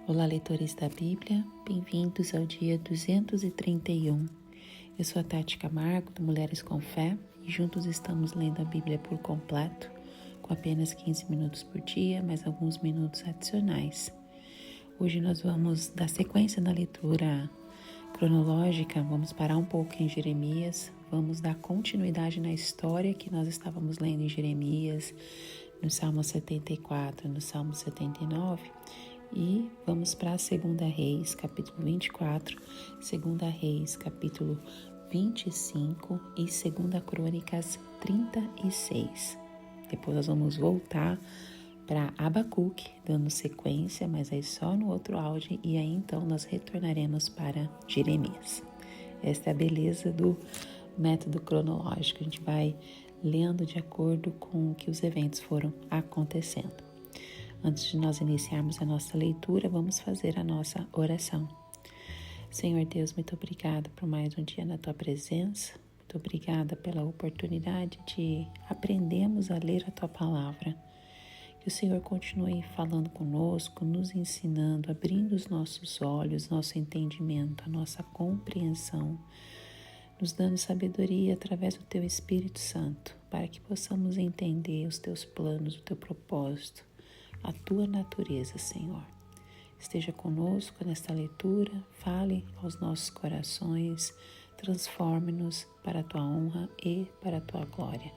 Olá, leitores da Bíblia, bem-vindos ao dia 231. Eu sou a Tati Camargo, do Mulheres com Fé, e juntos estamos lendo a Bíblia por completo, com apenas 15 minutos por dia, mais alguns minutos adicionais. Hoje nós vamos dar sequência na leitura cronológica, vamos parar um pouco em Jeremias, vamos dar continuidade na história que nós estávamos lendo em Jeremias, no Salmo 74, no Salmo 79, e vamos para a 2 Reis, capítulo 24, 2 Reis, capítulo 25 e 2 Crônicas 36. Depois nós vamos voltar para Abacuque, dando sequência, mas aí só no outro áudio, e aí então nós retornaremos para Jeremias. Esta é a beleza do método cronológico, a gente vai lendo de acordo com o que os eventos foram acontecendo. Antes de nós iniciarmos a nossa leitura, vamos fazer a nossa oração. Senhor Deus, muito obrigada por mais um dia na Tua presença. Muito obrigada pela oportunidade de aprendermos a ler a Tua palavra. Que o Senhor continue falando conosco, nos ensinando, abrindo os nossos olhos, nosso entendimento, a nossa compreensão, nos dando sabedoria através do Teu Espírito Santo, para que possamos entender os Teus planos, o Teu propósito, a Tua natureza, Senhor. Esteja conosco nesta leitura, fale aos nossos corações, transforme-nos para a Tua honra e para a Tua glória.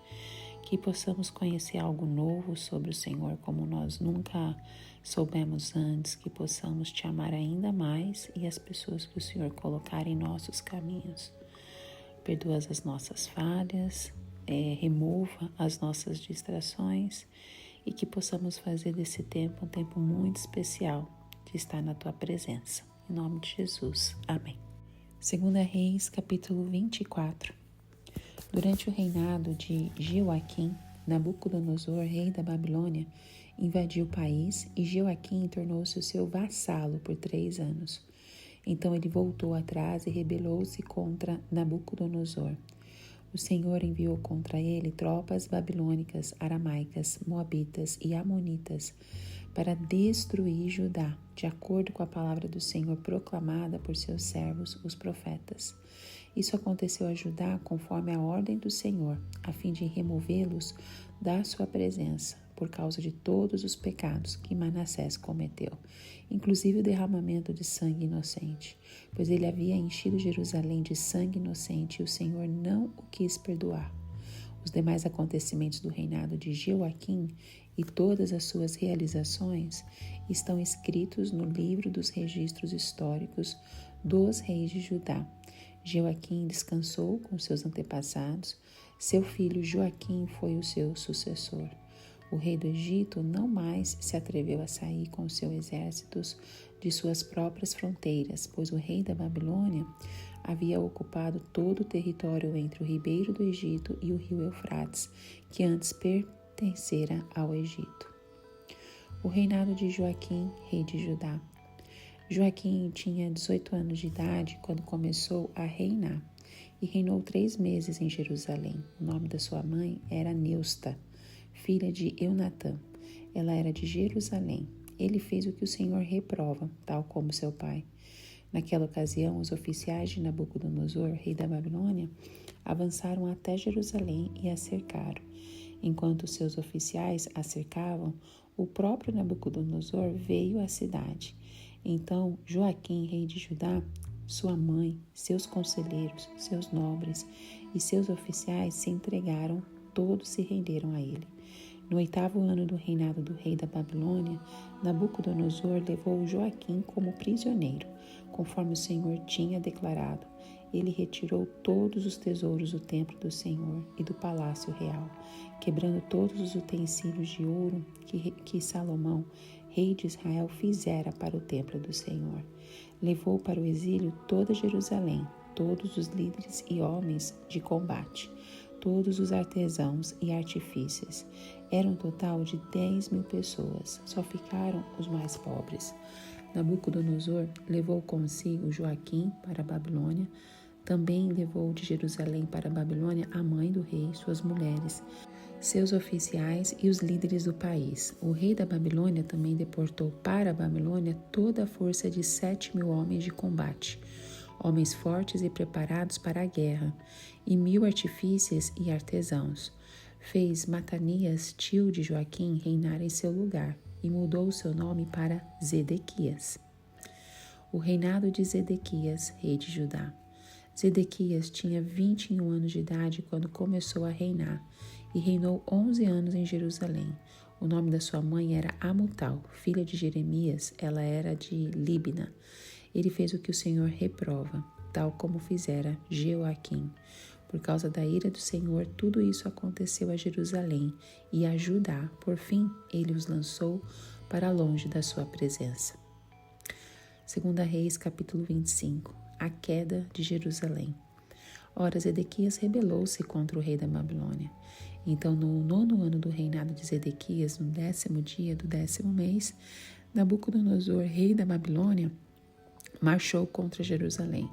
Que possamos conhecer algo novo sobre o Senhor como nós nunca soubemos antes, que possamos Te amar ainda mais e as pessoas que o Senhor colocar em nossos caminhos. Perdoa as nossas falhas, remova as nossas distrações e que possamos fazer desse tempo um tempo muito especial de estar na Tua presença. Em nome de Jesus. Amém. 2 Reis, capítulo 24. Durante o reinado de Jeoaquim, Nabucodonosor, rei da Babilônia, invadiu o país e Jeoaquim tornou-se o seu vassalo por 3 anos. Então ele voltou atrás e rebelou-se contra Nabucodonosor. O Senhor enviou contra ele tropas babilônicas, aramaicas, moabitas e amonitas para destruir Judá, de acordo com a palavra do Senhor proclamada por seus servos, os profetas. Isso aconteceu a Judá conforme a ordem do Senhor, a fim de removê-los da sua presença, por causa de todos os pecados que Manassés cometeu, inclusive o derramamento de sangue inocente, pois ele havia enchido Jerusalém de sangue inocente e o Senhor não o quis perdoar. Os demais acontecimentos do reinado de Jeoaquim e todas as suas realizações estão escritos no livro dos registros históricos dos reis de Judá. Jeoaquim descansou com seus antepassados, seu filho Joaquim foi o seu sucessor. O rei do Egito não mais se atreveu a sair com seus exércitos de suas próprias fronteiras, pois o rei da Babilônia havia ocupado todo o território entre o ribeiro do Egito e o rio Eufrates, que antes pertencera ao Egito. O reinado de Joaquim, rei de Judá. Joaquim tinha 18 anos de idade quando começou a reinar e reinou 3 meses em Jerusalém. O nome da sua mãe era Neusta, filha de Eunatã. Ela era de Jerusalém. Ele fez o que o Senhor reprova, tal como seu pai. Naquela ocasião, os oficiais de Nabucodonosor, rei da Babilônia, avançaram até Jerusalém e a cercaram. Enquanto seus oficiais a cercavam, o próprio Nabucodonosor veio à cidade. Então, Joaquim, rei de Judá, sua mãe, seus conselheiros, seus nobres e seus oficiais se entregaram, todos se renderam a ele. No 8º ano do reinado do rei da Babilônia, Nabucodonosor levou Joaquim como prisioneiro, conforme o Senhor tinha declarado. Ele retirou todos os tesouros do templo do Senhor e do palácio real, quebrando todos os utensílios de ouro que Salomão, rei de Israel, fizera para o templo do Senhor. Levou para o exílio toda Jerusalém, todos os líderes e homens de combate, todos os artesãos e artífices. Era um total de 10.000 pessoas, só ficaram os mais pobres. Nabucodonosor levou consigo Joaquim para a Babilônia, também levou de Jerusalém para a Babilônia a mãe do rei, suas mulheres, seus oficiais e os líderes do país. O rei da Babilônia também deportou para a Babilônia toda a força de 7.000 homens de combate, homens fortes e preparados para a guerra, e 1.000 artífices e artesãos. Fez Matanias, tio de Joaquim, reinar em seu lugar, e mudou seu nome para Zedequias. O reinado de Zedequias, rei de Judá. Zedequias tinha 21 anos de idade quando começou a reinar, e reinou 11 anos em Jerusalém. O nome da sua mãe era Amutal, filha de Jeremias, ela era de Líbna. Ele fez o que o Senhor reprova, tal como fizera Jeoaquim. Por causa da ira do Senhor, tudo isso aconteceu a Jerusalém e a Judá. Por fim, ele os lançou para longe da sua presença. 2 Reis, capítulo 25. A queda de Jerusalém. Ora, Zedequias rebelou-se contra o rei da Babilônia. Então, no 9º ano do reinado de Zedequias, no 10º dia do 10º mês, Nabucodonosor, rei da Babilônia, marchou contra Jerusalém,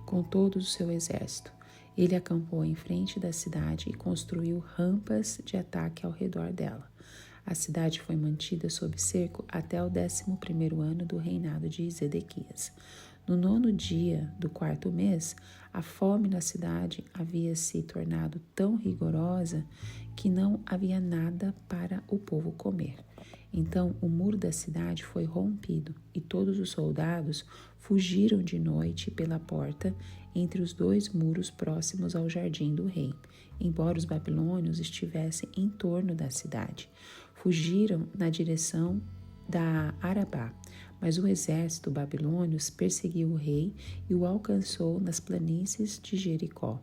com todo o seu exército. Ele acampou em frente da cidade e construiu rampas de ataque ao redor dela. A cidade foi mantida sob cerco até o 11º ano do reinado de Zedequias. No 9º dia do 4º mês, a fome na cidade havia se tornado tão rigorosa que não havia nada para o povo comer. Então o muro da cidade foi rompido e todos os soldados fugiram de noite pela porta entre os 2 muros próximos ao jardim do rei, embora os babilônios estivessem em torno da cidade. Fugiram na direção da Arabá, mas o exército babilônio perseguiu o rei e o alcançou nas planícies de Jericó.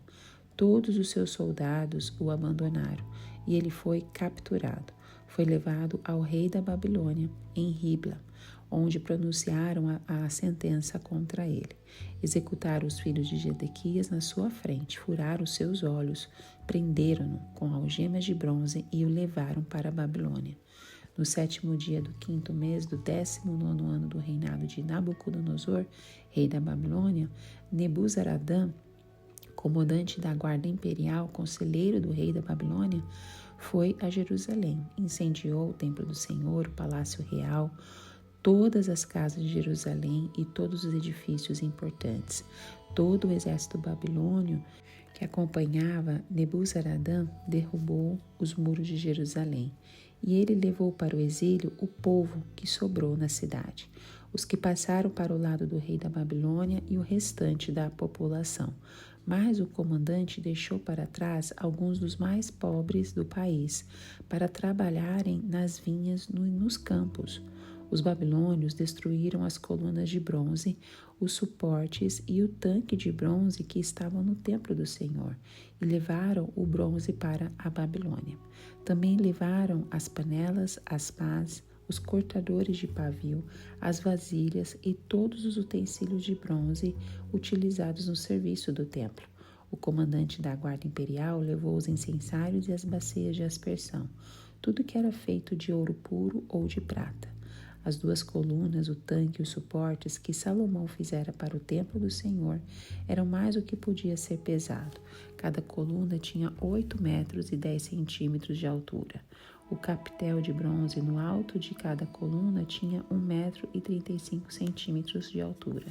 Todos os seus soldados o abandonaram e ele foi capturado. Foi levado ao rei da Babilônia, em Ribla, onde pronunciaram a sentença contra ele. Executaram os filhos de Zedequias na sua frente, furaram os seus olhos, prenderam-no com algemas de bronze e o levaram para a Babilônia. No 7º dia do 5º mês do 19º ano do reinado de Nabucodonosor, rei da Babilônia, Nebuzaradã, comandante da guarda imperial, conselheiro do rei da Babilônia, foi a Jerusalém, incendiou o templo do Senhor, o palácio real, todas as casas de Jerusalém e todos os edifícios importantes. Todo o exército babilônio que acompanhava Nebuzaradã derrubou os muros de Jerusalém, e ele levou para o exílio o povo que sobrou na cidade, os que passaram para o lado do rei da Babilônia e o restante da população. Mas o comandante deixou para trás alguns dos mais pobres do país para trabalharem nas vinhas e nos campos. Os babilônios destruíram as colunas de bronze, os suportes e o tanque de bronze que estavam no templo do Senhor, e levaram o bronze para a Babilônia. Também levaram as panelas, as pás, os cortadores de pavio, as vasilhas e todos os utensílios de bronze utilizados no serviço do templo. O comandante da guarda imperial levou os incensários e as bacias de aspersão, tudo que era feito de ouro puro ou de prata. As 2 colunas, o tanque e os suportes que Salomão fizera para o templo do Senhor eram mais do que podia ser pesado. Cada coluna tinha 8 metros e 10 centímetros de altura. O capitel de bronze no alto de cada coluna tinha 1 metro e 35 centímetros de altura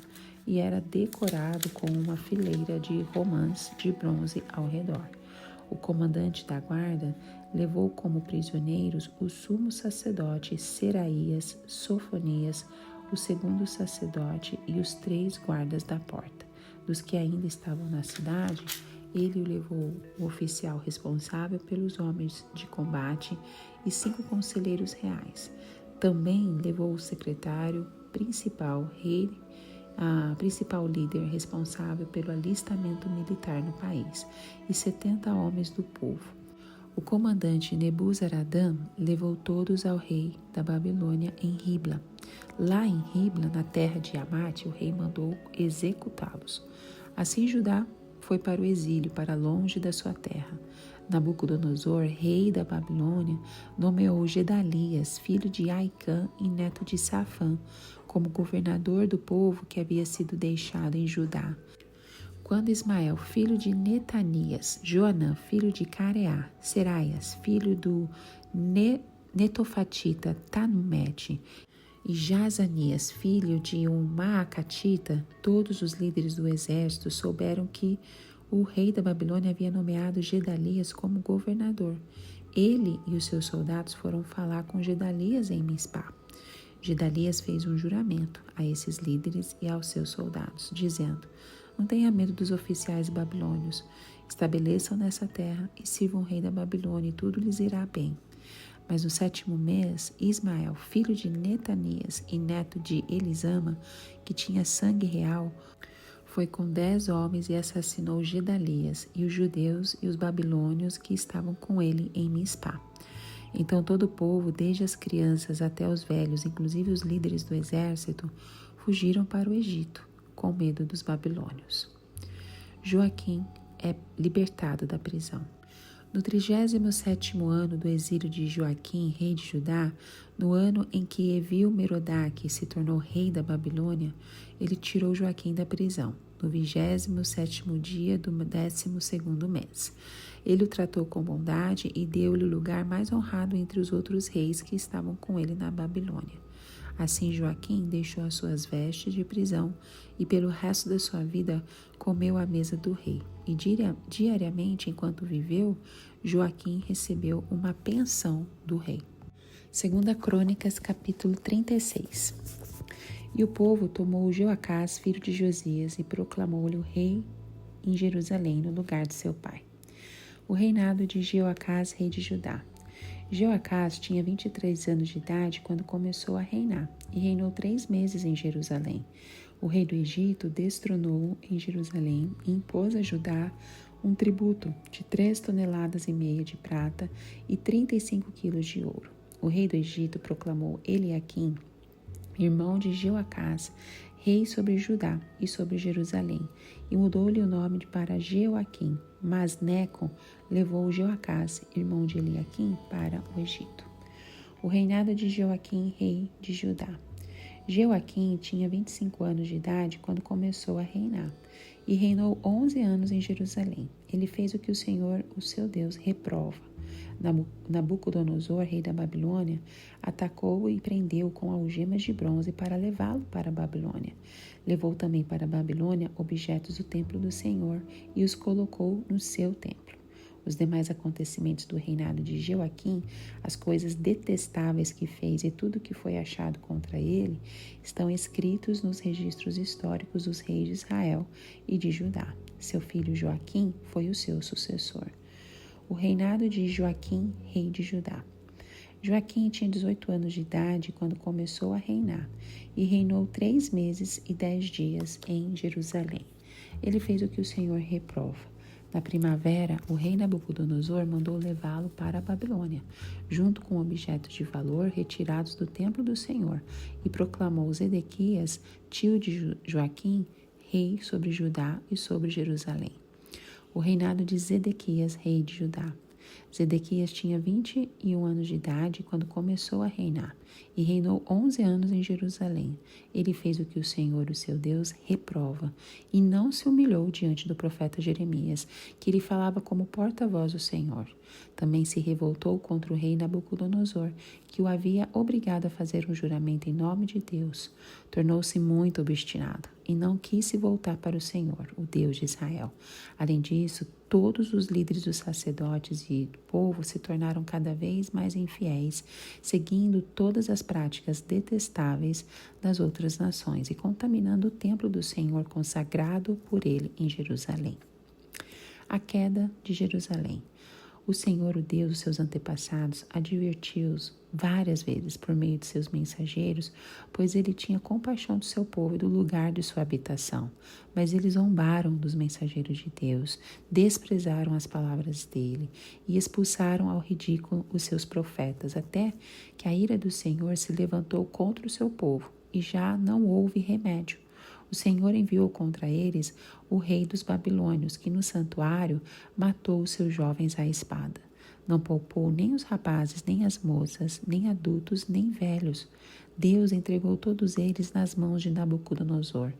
e era decorado com uma fileira de romãs de bronze ao redor. O comandante da guarda levou como prisioneiros o sumo sacerdote Seraías, Sofonias, o segundo sacerdote e os 3 guardas da porta. Dos que ainda estavam na cidade, ele levou o oficial responsável pelos homens de combate e 5 conselheiros reais. Também levou o secretário principal, a principal líder responsável pelo alistamento militar no país, e 70 homens do povo. O comandante Nebuzaradã levou todos ao rei da Babilônia em Ribla. Lá em Ribla, na terra de Amate, o rei mandou executá-los. Assim Judá foi para o exílio, para longe da sua terra. Nabucodonosor, rei da Babilônia, nomeou Gedalias, filho de Aicã e neto de Safã, como governador do povo que havia sido deixado em Judá. Quando Ismael, filho de Netanias, Joanã, filho de Careá, Seraias, filho do Netofatita, Tanumete, e Jazanias, filho de um Maacatita, todos os líderes do exército souberam que o rei da Babilônia havia nomeado Gedalias como governador. Ele e os seus soldados foram falar com Gedalias em Mispá. Gedalias fez um juramento a esses líderes e aos seus soldados, dizendo: não tenha medo dos oficiais babilônios. Estabeleçam nessa terra e sirvam o rei da Babilônia, e tudo lhes irá bem. Mas no 7º mês, Ismael, filho de Netanias e neto de Elisama, que tinha sangue real, foi com 10 homens e assassinou Gedalias e os judeus e os babilônios que estavam com ele em Mispá. Então todo o povo, desde as crianças até os velhos, inclusive os líderes do exército, fugiram para o Egito, com medo dos babilônios. Joaquim é libertado da prisão. No 37º ano do exílio de Joaquim, rei de Judá, no ano em que Evil-Merodach se tornou rei da Babilônia, ele tirou Joaquim da prisão, no 27º dia do 12º mês. Ele o tratou com bondade e deu-lhe o lugar mais honrado entre os outros reis que estavam com ele na Babilônia. Assim Joaquim deixou as suas vestes de prisão e pelo resto da sua vida comeu à mesa do rei. E diariamente, enquanto viveu, Joaquim recebeu uma pensão do rei. 2 Crônicas, capítulo 36. E o povo tomou Jeoacás, filho de Josias, e proclamou-lhe o rei em Jerusalém, no lugar de seu pai. O reinado de Jeoacás, rei de Judá. Jeoacás tinha 23 anos de idade quando começou a reinar, e reinou 3 meses em Jerusalém. O rei do Egito destronou-o em Jerusalém e impôs a Judá um tributo de 3,5 toneladas de prata e 35 quilos de ouro. O rei do Egito proclamou Eliaquim, irmão de Jeoacás, rei sobre Judá e sobre Jerusalém, e mudou-lhe o nome para Jeoaquim. Mas Neco levou Jeoacás, irmão de Eliaquim, para o Egito. O reinado de Joaquim, rei de Judá. Joaquim tinha 25 anos de idade quando começou a reinar, e reinou 11 anos em Jerusalém. Ele fez o que o Senhor, o seu Deus, reprova. Nabucodonosor, rei da Babilônia, atacou-o e prendeu-o com algemas de bronze para levá-lo para a Babilônia. Levou também para a Babilônia objetos do templo do Senhor e os colocou no seu templo. Os demais acontecimentos do reinado de Joaquim, as coisas detestáveis que fez e tudo que foi achado contra ele, estão escritos nos registros históricos dos reis de Israel e de Judá. Seu filho Joaquim foi o seu sucessor. O reinado de Joaquim, rei de Judá. Joaquim tinha 18 anos de idade quando começou a reinar, e reinou 3 meses e 10 dias em Jerusalém. Ele fez o que o Senhor reprova. Na primavera, o rei Nabucodonosor mandou levá-lo para a Babilônia, junto com objetos de valor retirados do templo do Senhor, e proclamou Zedequias, tio de Joaquim, rei sobre Judá e sobre Jerusalém. O reinado de Zedequias, rei de Judá. Zedequias tinha 21 anos de idade quando começou a reinar, e reinou 11 anos em Jerusalém. Ele fez o que o Senhor, o seu Deus, reprova, e não se humilhou diante do profeta Jeremias, que lhe falava como porta-voz do Senhor. Também se revoltou contra o rei Nabucodonosor, que o havia obrigado a fazer um juramento em nome de Deus. Tornou-se muito obstinado e não quis se voltar para o Senhor, o Deus de Israel. Além disso, todos os líderes dos sacerdotes e do povo se tornaram cada vez mais infiéis, seguindo todas as práticas detestáveis das outras nações e contaminando o templo do Senhor consagrado por ele em Jerusalém. A queda de Jerusalém. O Senhor, o Deus dos seus antepassados, advertiu-os várias vezes por meio de seus mensageiros, pois ele tinha compaixão do seu povo e do lugar de sua habitação. Mas eles zombaram dos mensageiros de Deus, desprezaram as palavras dele e expulsaram ao ridículo os seus profetas, até que a ira do Senhor se levantou contra o seu povo e já não houve remédio. O Senhor enviou contra eles o rei dos babilônios, que no santuário matou os seus jovens à espada. Não poupou nem os rapazes, nem as moças, nem adultos, nem velhos. Deus entregou todos eles nas mãos de Nabucodonosor.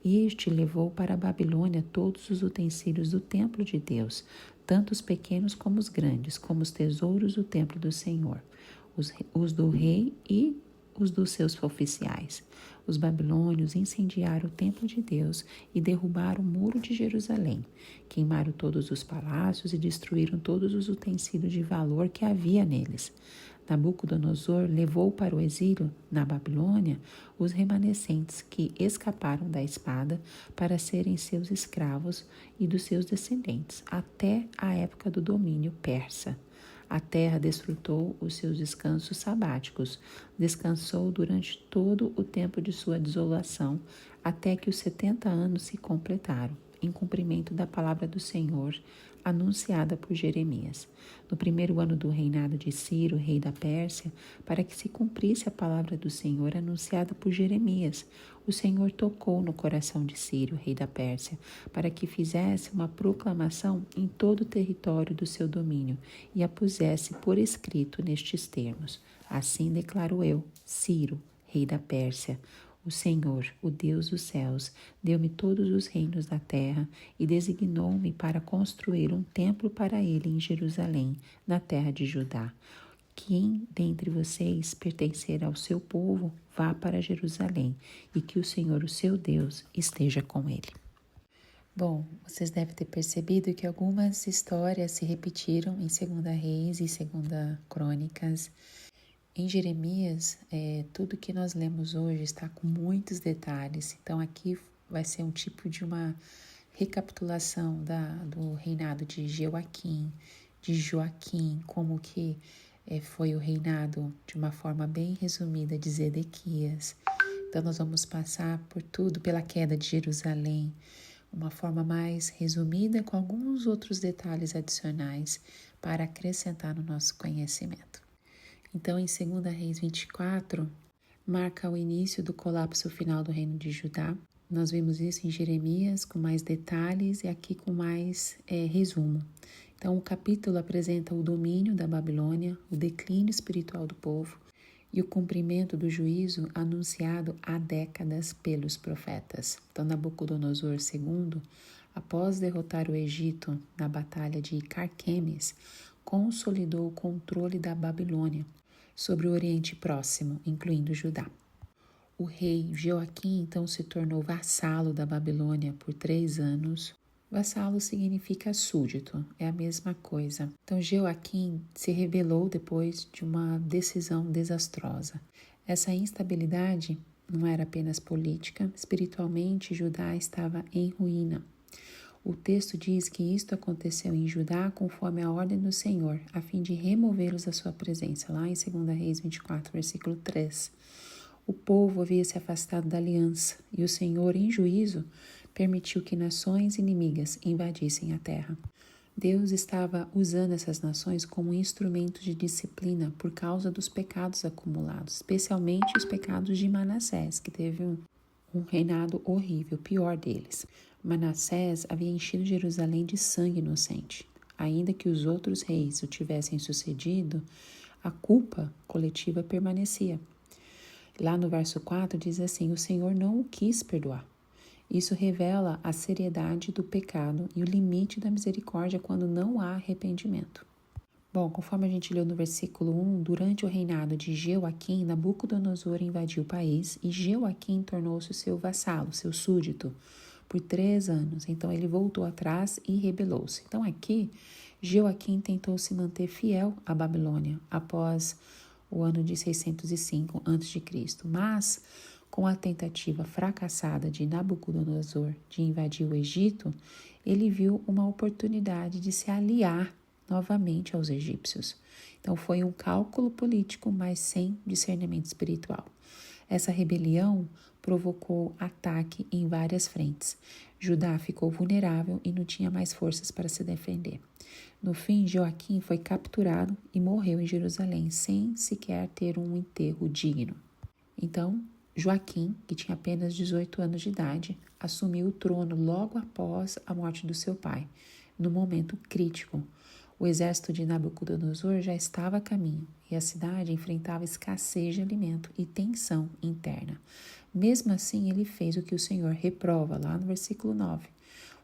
Este levou para a Babilônia todos os utensílios do templo de Deus, tanto os pequenos como os grandes, como os tesouros do templo do Senhor, os do rei e os dos seus oficiais. Os babilônios incendiaram o templo de Deus e derrubaram o muro de Jerusalém. Queimaram todos os palácios e destruíram todos os utensílios de valor que havia neles. Nabucodonosor levou para o exílio, na Babilônia, os remanescentes que escaparam da espada para serem seus escravos e dos seus descendentes, até a época do domínio persa. A terra desfrutou os seus descansos sabáticos, descansou durante todo o tempo de sua desolação, até que os 70 anos se completaram, em cumprimento da palavra do Senhor, anunciada por Jeremias. No primeiro ano do reinado de Ciro, rei da Pérsia, para que se cumprisse a palavra do Senhor anunciada por Jeremias, o Senhor tocou no coração de Ciro, rei da Pérsia, para que fizesse uma proclamação em todo o território do seu domínio e a pusesse por escrito nestes termos. Assim declaro eu, Ciro, rei da Pérsia: o Senhor, o Deus dos céus, deu-me todos os reinos da terra e designou-me para construir um templo para ele em Jerusalém, na terra de Judá. Quem dentre vocês pertencer ao seu povo, vá para Jerusalém, e que o Senhor, o seu Deus, esteja com ele. Bom, vocês devem ter percebido que algumas histórias se repetiram em 2 Reis e 2 Crônicas. Em Jeremias, tudo que nós lemos hoje está com muitos detalhes. Então aqui vai ser um tipo de uma recapitulação do reinado de Jeoaquim, de Joaquim, como que foi o reinado de uma forma bem resumida de Zedequias. Então nós vamos passar por tudo, pela queda de Jerusalém, uma forma mais resumida com alguns outros detalhes adicionais para acrescentar no nosso conhecimento. Então, em 2 Reis 24, marca o início do colapso final do reino de Judá. Nós vimos isso em Jeremias com mais detalhes e aqui com mais resumo. Então, o capítulo apresenta o domínio da Babilônia, o declínio espiritual do povo e o cumprimento do juízo anunciado há décadas pelos profetas. Então, Nabucodonosor II, após derrotar o Egito na batalha de Carquemes, consolidou o controle da Babilônia sobre o Oriente Próximo, incluindo Judá. O rei Joaquim então se tornou vassalo da Babilônia por 3 anos. Vassalo significa súdito, é a mesma coisa. Então Joaquim se rebelou depois de uma decisão desastrosa. Essa instabilidade não era apenas política, espiritualmente Judá estava em ruína. O texto diz que isto aconteceu em Judá conforme a ordem do Senhor, a fim de removê-los da sua presença, lá em 2 Reis 24, versículo 3. O povo havia se afastado da aliança, e o Senhor, em juízo, permitiu que nações inimigas invadissem a terra. Deus estava usando essas nações como instrumento de disciplina por causa dos pecados acumulados, especialmente os pecados de Manassés, que teve um reinado horrível, o pior deles. Manassés havia enchido Jerusalém de sangue inocente. Ainda que os outros reis o tivessem sucedido, a culpa coletiva permanecia. Lá no verso 4 diz assim: o Senhor não o quis perdoar. Isso revela a seriedade do pecado e o limite da misericórdia quando não há arrependimento. Bom, conforme a gente leu no versículo 1, durante o reinado de Jeoaquim, Nabucodonosor invadiu o país e Jeoaquim tornou-se seu vassalo, seu súdito, por 3 anos. Então ele voltou atrás e rebelou-se. Então aqui, Jeoaquim tentou se manter fiel à Babilônia após o ano de 605 a.C., mas com a tentativa fracassada de Nabucodonosor de invadir o Egito, ele viu uma oportunidade de se aliar novamente aos egípcios. Então foi um cálculo político, mas sem discernimento espiritual. Essa rebelião provocou ataque em várias frentes. Judá ficou vulnerável e não tinha mais forças para se defender. No fim, Joaquim foi capturado e morreu em Jerusalém, sem sequer ter um enterro digno. Então, Joaquim, que tinha apenas 18 anos de idade, assumiu o trono logo após a morte do seu pai, no momento crítico. O exército de Nabucodonosor já estava a caminho e a cidade enfrentava escassez de alimento e tensão interna. Mesmo assim, ele fez o que o Senhor reprova, lá no versículo 9.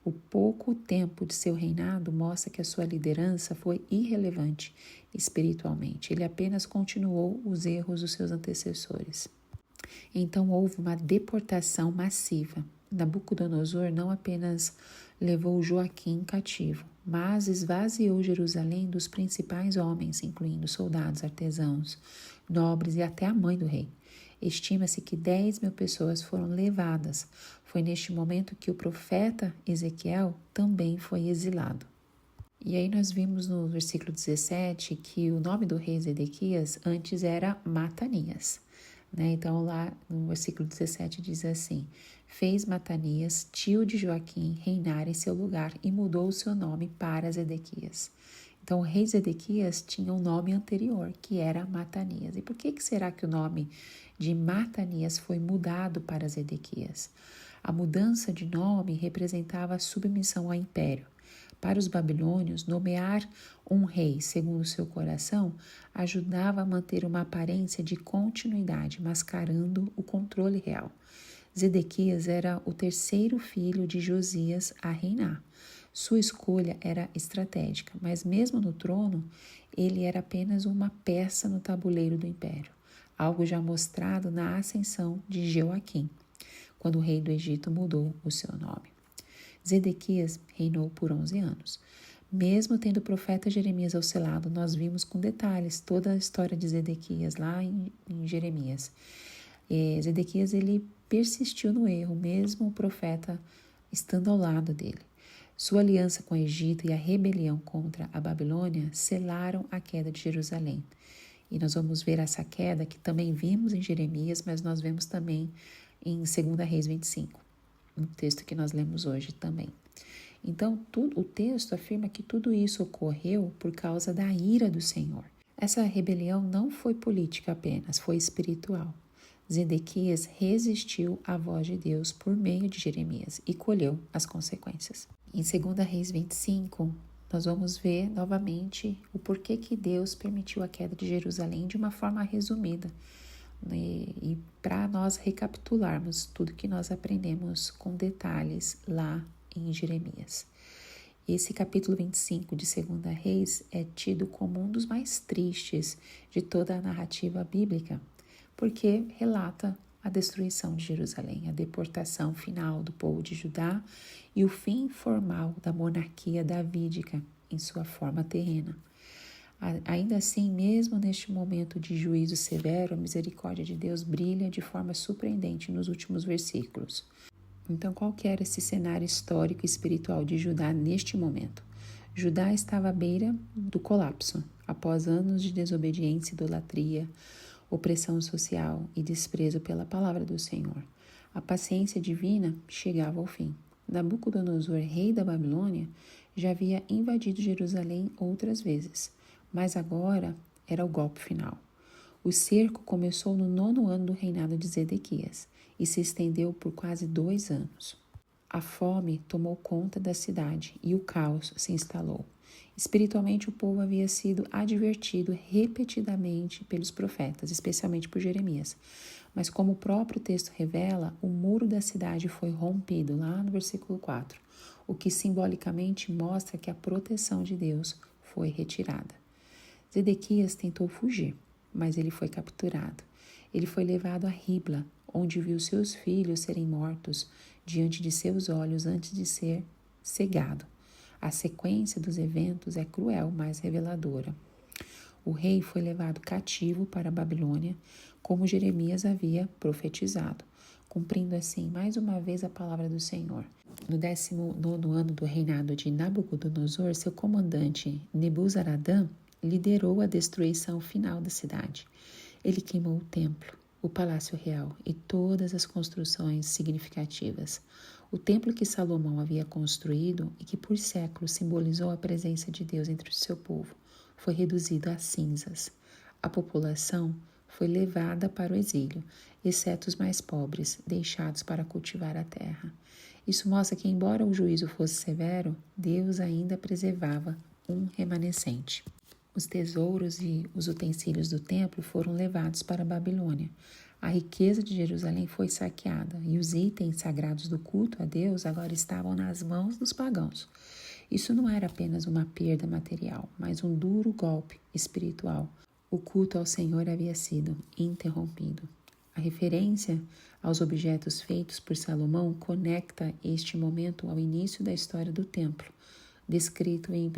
O pouco tempo de seu reinado mostra que a sua liderança foi irrelevante espiritualmente. Ele apenas continuou os erros dos seus antecessores. Então houve uma deportação massiva. Nabucodonosor não apenas levou Joaquim cativo, mas esvaziou Jerusalém dos principais homens, incluindo soldados, artesãos, nobres e até a mãe do rei. Estima-se que 10.000 pessoas foram levadas. Foi neste momento que o profeta Ezequiel também foi exilado. E aí nós vimos no versículo 17 que o nome do rei Zedequias antes era Matanias. Então lá no versículo 17 diz assim: fez Matanias, tio de Joaquim, reinar em seu lugar e mudou o seu nome para Zedequias. Então o rei Zedequias tinha um nome anterior, que era Matanias. E por que será que o nome de Matanias foi mudado para Zedequias? A mudança de nome representava a submissão ao império. Para os babilônios, nomear um rei segundo seu coração ajudava a manter uma aparência de continuidade, mascarando o controle real. Zedequias era o terceiro filho de Josias a reinar. Sua escolha era estratégica, mas mesmo no trono, ele era apenas uma peça no tabuleiro do império, algo já mostrado na ascensão de Joaquim, quando o rei do Egito mudou o seu nome. Zedequias reinou por 11 anos. Mesmo tendo o profeta Jeremias ao seu lado, nós vimos com detalhes toda a história de Zedequias lá em Jeremias. Zedequias ele persistiu no erro, mesmo o profeta estando ao lado dele. Sua aliança com o Egito e a rebelião contra a Babilônia selaram a queda de Jerusalém. E nós vamos ver essa queda que também vimos em Jeremias, mas nós vemos também em 2 Reis 25. Um texto que nós lemos hoje também. Então, o texto afirma que tudo isso ocorreu por causa da ira do Senhor. Essa rebelião não foi política apenas, foi espiritual. Zedequias resistiu à voz de Deus por meio de Jeremias e colheu as consequências. Em 2 Reis 25, nós vamos ver novamente o porquê que Deus permitiu a queda de Jerusalém de uma forma resumida. E para nós recapitularmos tudo que nós aprendemos com detalhes lá em Jeremias. Esse capítulo 25 de 2 Reis é tido como um dos mais tristes de toda a narrativa bíblica, porque relata a destruição de Jerusalém, a deportação final do povo de Judá e o fim formal da monarquia davídica em sua forma terrena. Ainda assim, mesmo neste momento de juízo severo, a misericórdia de Deus brilha de forma surpreendente nos últimos versículos. Então, qual que era esse cenário histórico e espiritual de Judá neste momento? Judá estava à beira do colapso, após anos de desobediência, idolatria, opressão social e desprezo pela palavra do Senhor. A paciência divina chegava ao fim. Nabucodonosor, rei da Babilônia, já havia invadido Jerusalém outras vezes, mas agora era o golpe final. O cerco começou no 9º ano do reinado de Zedequias e se estendeu por quase 2 anos. A fome tomou conta da cidade e o caos se instalou. Espiritualmente, o povo havia sido advertido repetidamente pelos profetas, especialmente por Jeremias. Mas como o próprio texto revela, o muro da cidade foi rompido, lá no versículo 4, o que simbolicamente mostra que a proteção de Deus foi retirada. Zedequias tentou fugir, mas ele foi capturado. Ele foi levado a Ribla, onde viu seus filhos serem mortos diante de seus olhos antes de ser cegado. A sequência dos eventos é cruel, mas reveladora. O rei foi levado cativo para a Babilônia, como Jeremias havia profetizado, cumprindo assim mais uma vez a palavra do Senhor. No 19º ano do reinado de Nabucodonosor, seu comandante Nebuzaradã liderou a destruição final da cidade. Ele queimou o templo, o palácio real e todas as construções significativas. O templo que Salomão havia construído e que por séculos simbolizou a presença de Deus entre o seu povo foi reduzido a cinzas. A população foi levada para o exílio, exceto os mais pobres, deixados para cultivar a terra. Isso mostra que, embora o juízo fosse severo, Deus ainda preservava um remanescente. Os tesouros e os utensílios do templo foram levados para a Babilônia. A riqueza de Jerusalém foi saqueada e os itens sagrados do culto a Deus agora estavam nas mãos dos pagãos. Isso não era apenas uma perda material, mas um duro golpe espiritual. O culto ao Senhor havia sido interrompido. A referência aos objetos feitos por Salomão conecta este momento ao início da história do templo, descrito em 1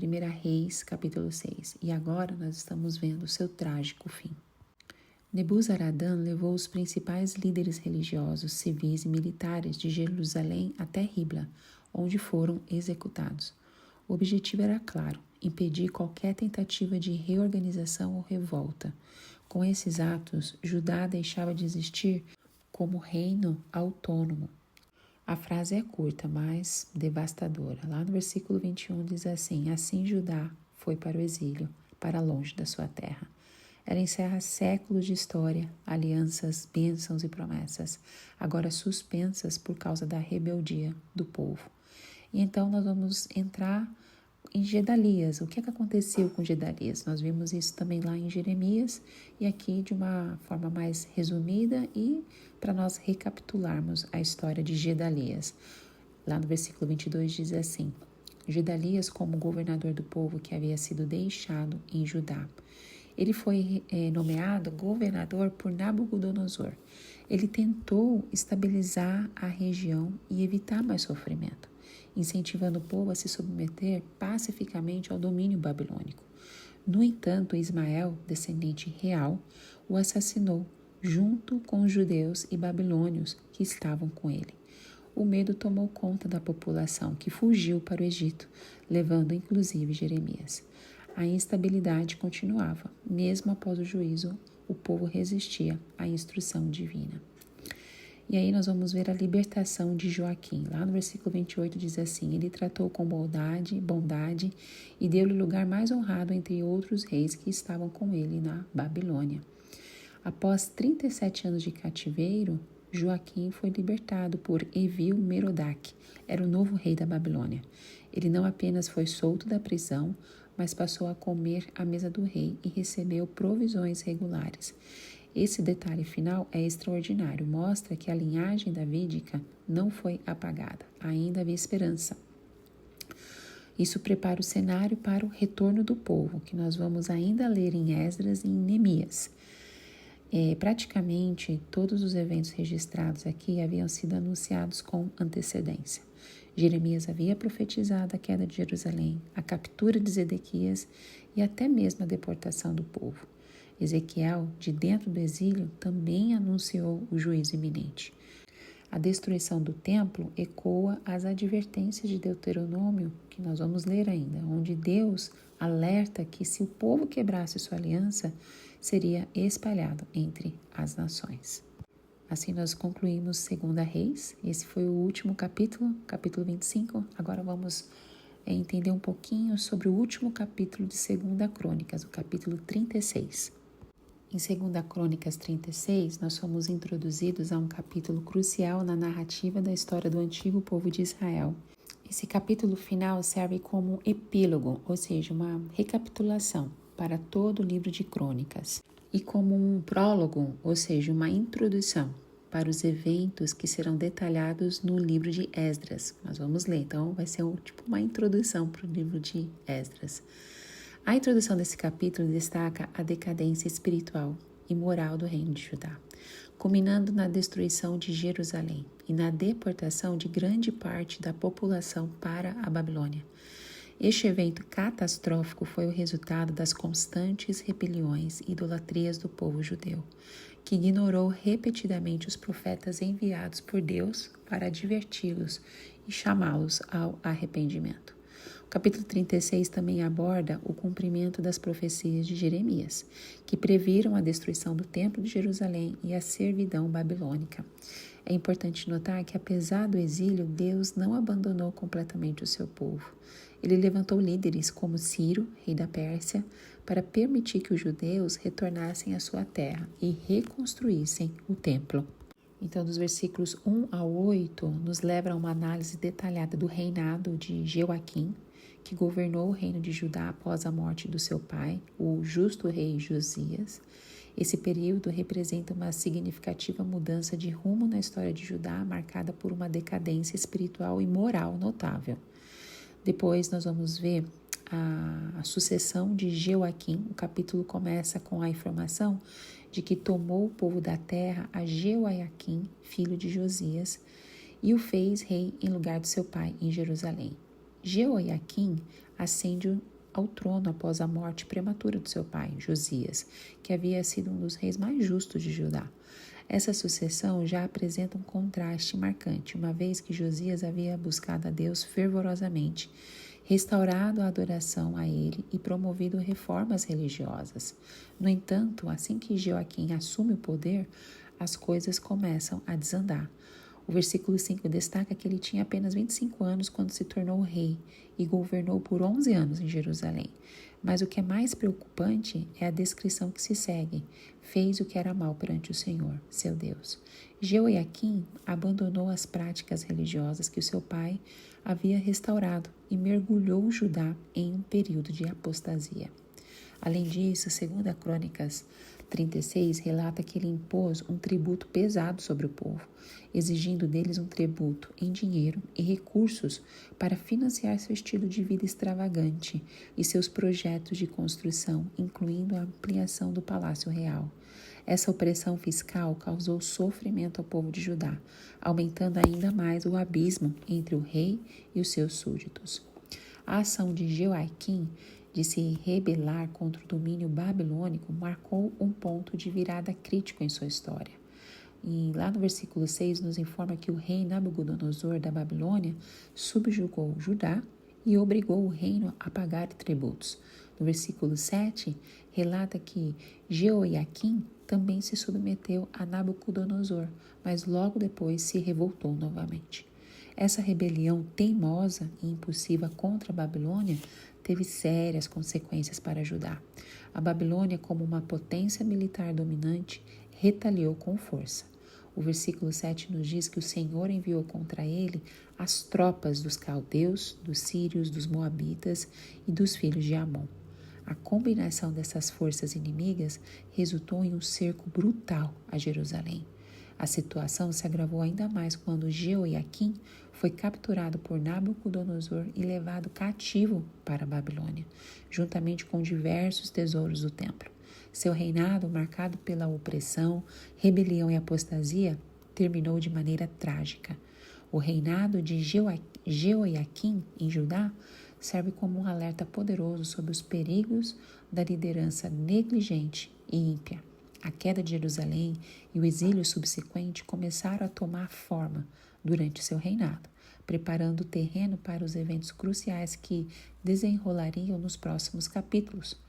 Reis, capítulo 6. E agora nós estamos vendo o seu trágico fim. Nebuzaradan levou os principais líderes religiosos, civis e militares de Jerusalém até Ribla, onde foram executados. O objetivo era claro: impedir qualquer tentativa de reorganização ou revolta. Com esses atos, Judá deixava de existir como reino autônomo. A frase é curta, mas devastadora. Lá no versículo 21 diz assim: assim Judá foi para o exílio, para longe da sua terra. Ela encerra séculos de história, alianças, bênçãos e promessas, agora suspensas por causa da rebeldia do povo. E então nós vamos entrar em Gedalias. O que é que aconteceu com Gedalias? Nós vimos isso também lá em Jeremias e aqui de uma forma mais resumida e para nós recapitularmos a história de Gedalias. Lá no versículo 22 diz assim: Gedalias como governador do povo que havia sido deixado em Judá. Ele foi nomeado governador por Nabucodonosor. Ele tentou estabilizar a região e evitar mais sofrimento, incentivando o povo a se submeter pacificamente ao domínio babilônico. No entanto, Ismael, descendente real, o assassinou junto com os judeus e babilônios que estavam com ele. O medo tomou conta da população, que fugiu para o Egito, levando inclusive Jeremias. A instabilidade continuava. Mesmo após o juízo, o povo resistia à instrução divina. E aí nós vamos ver a libertação de Joaquim. Lá no versículo 28 diz assim: ele tratou com bondade e deu-lhe lugar mais honrado entre outros reis que estavam com ele na Babilônia. Após 37 anos de cativeiro, Joaquim foi libertado por Evil-Merodach, era o novo rei da Babilônia. Ele não apenas foi solto da prisão, mas passou a comer à mesa do rei e recebeu provisões regulares. Esse detalhe final é extraordinário, mostra que a linhagem davídica não foi apagada, ainda havia esperança. Isso prepara o cenário para o retorno do povo, que nós vamos ainda ler em Esdras e em Neemias. Praticamente todos os eventos registrados aqui haviam sido anunciados com antecedência. Jeremias havia profetizado a queda de Jerusalém, a captura de Zedequias e até mesmo a deportação do povo. Ezequiel, de dentro do exílio, também anunciou o juízo iminente. A destruição do templo ecoa as advertências de Deuteronômio, que nós vamos ler ainda, onde Deus alerta que se o povo quebrasse sua aliança, seria espalhado entre as nações. Assim nós concluímos 2 Reis, esse foi o último capítulo 25. Agora vamos entender um pouquinho sobre o último capítulo de 2 Crônicas, o capítulo 36. Em 2 Crônicas 36, nós somos introduzidos a um capítulo crucial na narrativa da história do antigo povo de Israel. Esse capítulo final serve como epílogo, ou seja, uma recapitulação para todo o livro de Crônicas, e como um prólogo, ou seja, uma introdução para os eventos que serão detalhados no livro de Esdras. Nós vamos ler, então vai ser uma introdução para o livro de Esdras. A introdução desse capítulo destaca a decadência espiritual e moral do reino de Judá, culminando na destruição de Jerusalém e na deportação de grande parte da população para a Babilônia. Este evento catastrófico foi o resultado das constantes rebeliões e idolatrias do povo judeu, que ignorou repetidamente os profetas enviados por Deus para adverti-los e chamá-los ao arrependimento. O capítulo 36 também aborda o cumprimento das profecias de Jeremias, que previram a destruição do templo de Jerusalém e a servidão babilônica. É importante notar que, apesar do exílio, Deus não abandonou completamente o seu povo. Ele levantou líderes como Ciro, rei da Pérsia, para permitir que os judeus retornassem à sua terra e reconstruíssem o templo. Então, dos versículos 1 ao 8, nos leva a uma análise detalhada do reinado de Joaquim, que governou o reino de Judá após a morte do seu pai, o justo rei Josias, Esse período representa uma significativa mudança de rumo na história de Judá, marcada por uma decadência espiritual e moral notável. Depois nós vamos ver a sucessão de Jeoaquim. O capítulo começa com a informação de que tomou o povo da terra a Jeoiaquim, filho de Josias, e o fez rei em lugar de seu pai em Jerusalém. Jeoiaquim ascende ao trono após a morte prematura de seu pai, Josias, que havia sido um dos reis mais justos de Judá. Essa sucessão já apresenta um contraste marcante, uma vez que Josias havia buscado a Deus fervorosamente, restaurado a adoração a ele e promovido reformas religiosas. No entanto, assim que Jeoaquim assume o poder, as coisas começam a desandar. O versículo 5 destaca que ele tinha apenas 25 anos quando se tornou rei e governou por 11 anos em Jerusalém. Mas o que é mais preocupante é a descrição que se segue. Fez o que era mal perante o Senhor, seu Deus. Jeoiaquim abandonou as práticas religiosas que o seu pai havia restaurado e mergulhou Judá em um período de apostasia. Além disso, 2 Crônicas 36 relata que ele impôs um tributo pesado sobre o povo, exigindo deles um tributo em dinheiro e recursos para financiar seu estilo de vida extravagante e seus projetos de construção, incluindo a ampliação do Palácio Real. Essa opressão fiscal causou sofrimento ao povo de Judá, aumentando ainda mais o abismo entre o rei e os seus súditos. A ação de Jeoaquim de se rebelar contra o domínio babilônico marcou um ponto de virada crítico em sua história. E lá no versículo 6 nos informa que o rei Nabucodonosor da Babilônia subjugou Judá e obrigou o reino a pagar tributos. No versículo 7, relata que Jeoiaquim também se submeteu a Nabucodonosor, mas logo depois se revoltou novamente. Essa rebelião teimosa e impulsiva contra a Babilônia teve sérias consequências para Judá. A Babilônia, como uma potência militar dominante, retaliou com força. O versículo 7 nos diz que o Senhor enviou contra ele as tropas dos caldeus, dos sírios, dos moabitas e dos filhos de Amon. A combinação dessas forças inimigas resultou em um cerco brutal a Jerusalém. A situação se agravou ainda mais quando Jeoiaquim foi capturado por Nabucodonosor e levado cativo para a Babilônia, juntamente com diversos tesouros do templo. Seu reinado, marcado pela opressão, rebelião e apostasia, terminou de maneira trágica. O reinado de Jeoiaquim em Judá serve como um alerta poderoso sobre os perigos da liderança negligente e ímpia. A queda de Jerusalém e o exílio subsequente começaram a tomar forma durante seu reinado, preparando o terreno para os eventos cruciais que desenrolariam nos próximos capítulos.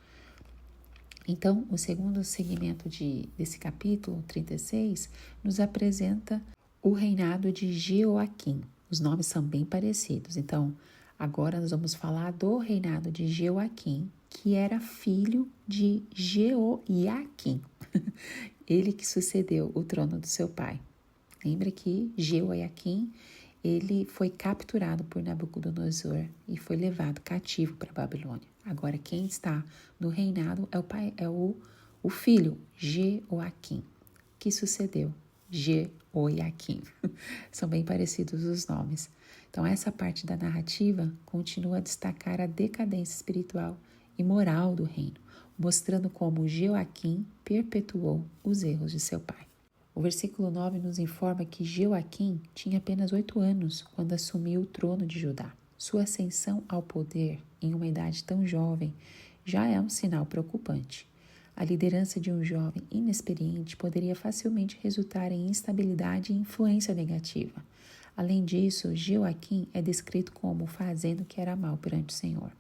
Então, o segundo segmento desse capítulo 36 nos apresenta o reinado de Jeoaquim. Os nomes são bem parecidos. Então, agora nós vamos falar do reinado de Jeoaquim, que era filho de Jeoiaquim, ele que sucedeu o trono do seu pai. Lembra que Jeoiaquim, ele foi capturado por Nabucodonosor e foi levado cativo para a Babilônia. Agora quem está no reinado é o filho Jeoaquim, que sucedeu Jeoiaquim. São bem parecidos os nomes. Então essa parte da narrativa continua a destacar a decadência espiritual e moral do reino, mostrando como Jeoaquim perpetuou os erros de seu pai. O versículo 9 nos informa que Jeoaquim tinha apenas 8 anos quando assumiu o trono de Judá. Sua ascensão ao poder em uma idade tão jovem já é um sinal preocupante. A liderança de um jovem inexperiente poderia facilmente resultar em instabilidade e influência negativa. Além disso, Jeoaquim é descrito como fazendo o que era mal perante o Senhor.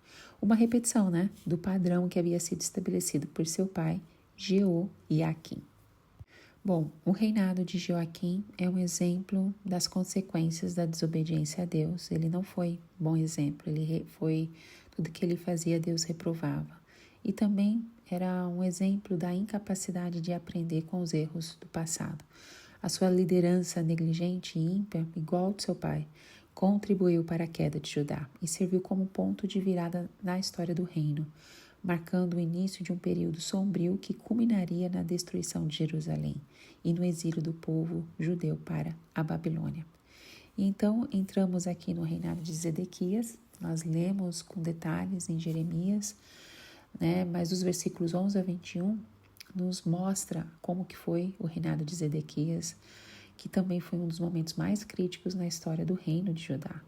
Uma repetição, do padrão que havia sido estabelecido por seu pai, Jeoiaquim. Bom, o reinado de Jeoaquim é um exemplo das consequências da desobediência a Deus. Ele não foi bom exemplo, tudo que ele fazia, Deus reprovava. E também era um exemplo da incapacidade de aprender com os erros do passado. A sua liderança negligente e ímpia, igual ao de seu pai, contribuiu para a queda de Judá e serviu como ponto de virada na história do reino. marcando o início de um período sombrio que culminaria na destruição de Jerusalém e no exílio do povo judeu para a Babilônia. E então entramos aqui no reinado de Zedequias. Nós lemos com detalhes em Jeremias, né? Mas os versículos 11 a 21 nos mostra como que foi o reinado de Zedequias, que também foi um dos momentos mais críticos na história do reino de Judá.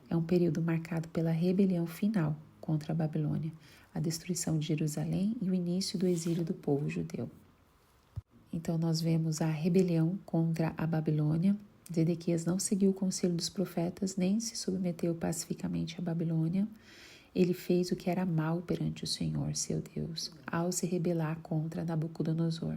É um período marcado pela rebelião final contra a Babilônia, a destruição de Jerusalém e o início do exílio do povo judeu. Então nós vemos a rebelião contra a Babilônia. Zedequias não seguiu o conselho dos profetas, nem se submeteu pacificamente à Babilônia. Ele fez o que era mal perante o Senhor, seu Deus, ao se rebelar contra Nabucodonosor.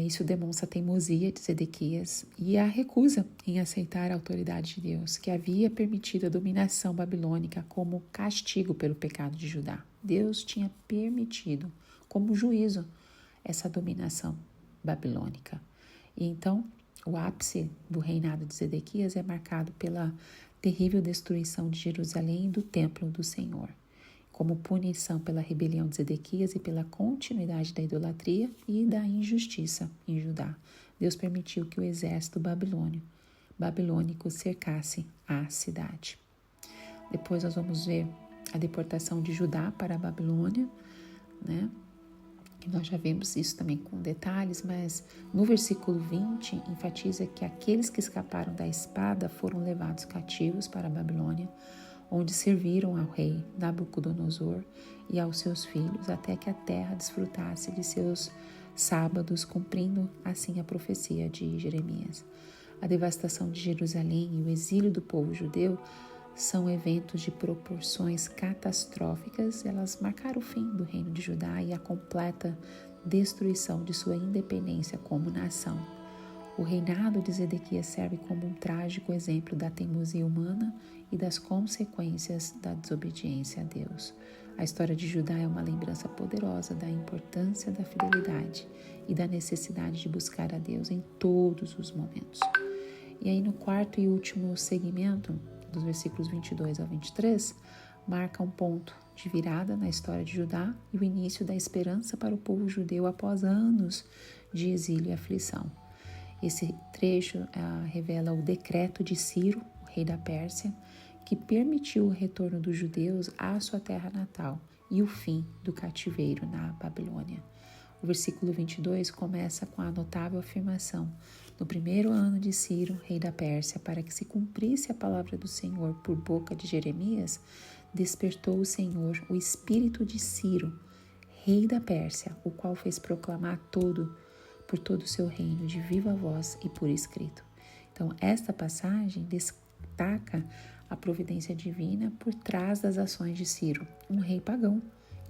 Isso demonstra a teimosia de Zedequias e a recusa em aceitar a autoridade de Deus, que havia permitido a dominação babilônica como castigo pelo pecado de Judá. Deus tinha permitido, como juízo, essa dominação babilônica. E então, o ápice do reinado de Zedequias é marcado pela terrível destruição de Jerusalém e do templo do Senhor, como punição pela rebelião de Zedequias e pela continuidade da idolatria e da injustiça em Judá. Deus permitiu que o exército babilônico cercasse a cidade. Depois nós vamos ver a deportação de Judá para a Babilônia, né? Que nós já vimos isso também com detalhes, mas no versículo 20 enfatiza que aqueles que escaparam da espada foram levados cativos para a Babilônia, onde serviram ao rei Nabucodonosor e aos seus filhos, até que a terra desfrutasse de seus sábados, cumprindo assim a profecia de Jeremias. A devastação de Jerusalém e o exílio do povo judeu são eventos de proporções catastróficas. Elas marcaram o fim do reino de Judá e a completa destruição de sua independência como nação. O reinado de Zedequias serve como um trágico exemplo da teimosia humana e das consequências da desobediência a Deus. A história de Judá é uma lembrança poderosa da importância da fidelidade e da necessidade de buscar a Deus em todos os momentos. E aí no quarto e último segmento, dos versículos 22 ao 23, marca um ponto de virada na história de Judá e o início da esperança para o povo judeu após anos de exílio e aflição. Esse trecho revela o decreto de Ciro, o rei da Pérsia, que permitiu o retorno dos judeus à sua terra natal e o fim do cativeiro na Babilônia. O versículo 22 começa com a notável afirmação: no primeiro ano de Ciro, rei da Pérsia, para que se cumprisse a palavra do Senhor por boca de Jeremias, despertou o Senhor o espírito de Ciro, rei da Pérsia, o qual fez proclamar por todo o seu reino de viva voz e por escrito. Então, esta passagem destaca a providência divina por trás das ações de Ciro, um rei pagão,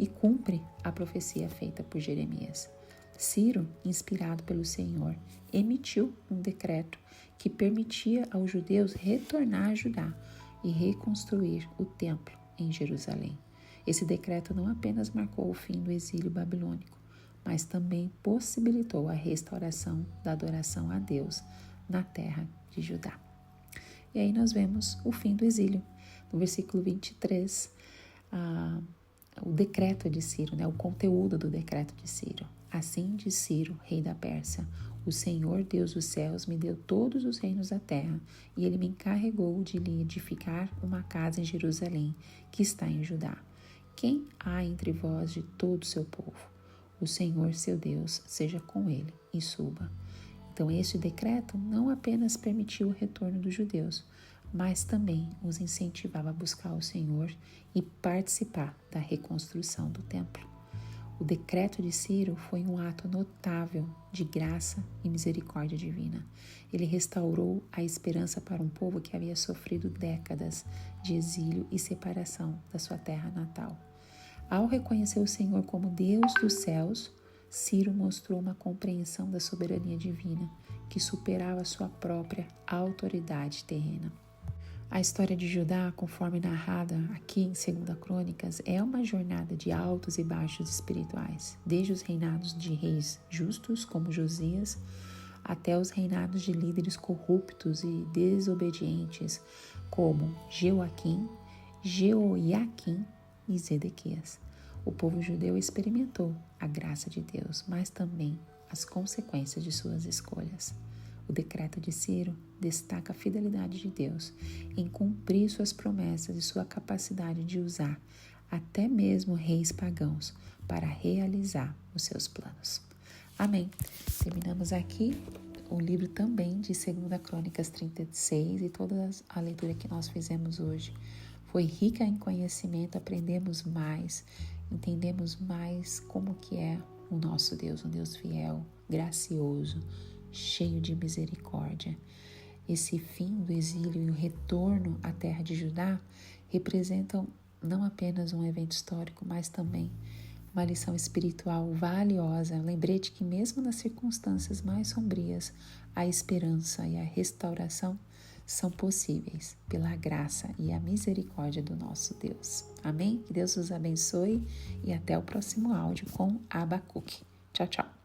e cumpre a profecia feita por Jeremias. Ciro, inspirado pelo Senhor, emitiu um decreto que permitia aos judeus retornar a Judá e reconstruir o templo em Jerusalém. Esse decreto não apenas marcou o fim do exílio babilônico, mas também possibilitou a restauração da adoração a Deus na terra de Judá. E aí nós vemos o fim do exílio. No versículo 23, o decreto de Ciro, o conteúdo do decreto de Ciro. Assim diz Ciro, rei da Pérsia: o Senhor, Deus dos céus, me deu todos os reinos da terra, e ele me encarregou de lhe edificar uma casa em Jerusalém, que está em Judá. Quem há entre vós de todo o seu povo? O Senhor, seu Deus, seja com ele e suba. Então, este decreto não apenas permitiu o retorno dos judeus, mas também os incentivava a buscar o Senhor e participar da reconstrução do templo. O decreto de Ciro foi um ato notável de graça e misericórdia divina. Ele restaurou a esperança para um povo que havia sofrido décadas de exílio e separação da sua terra natal. Ao reconhecer o Senhor como Deus dos céus, Ciro mostrou uma compreensão da soberania divina que superava sua própria autoridade terrena. A história de Judá, conforme narrada aqui em 2 Crônicas, é uma jornada de altos e baixos espirituais, desde os reinados de reis justos, como Josias, até os reinados de líderes corruptos e desobedientes, como Jeoaquim, Jeoiaquim e Zedequias. O povo judeu experimentou a graça de Deus, mas também as consequências de suas escolhas. O decreto de Ciro destaca a fidelidade de Deus em cumprir suas promessas e sua capacidade de usar até mesmo reis pagãos para realizar os seus planos. Amém. Terminamos aqui o livro também de 2 Crônicas 36 e toda a leitura que nós fizemos hoje foi rica em conhecimento, aprendemos mais, entendemos mais como que é o nosso Deus, um Deus fiel, gracioso, cheio de misericórdia. Esse fim do exílio e o retorno à terra de Judá representam não apenas um evento histórico, mas também uma lição espiritual valiosa, um lembrete que mesmo nas circunstâncias mais sombrias, a esperança e a restauração são possíveis pela graça e a misericórdia do nosso Deus. Amém? Que Deus os abençoe e até o próximo áudio com Abacuque. Tchau, tchau.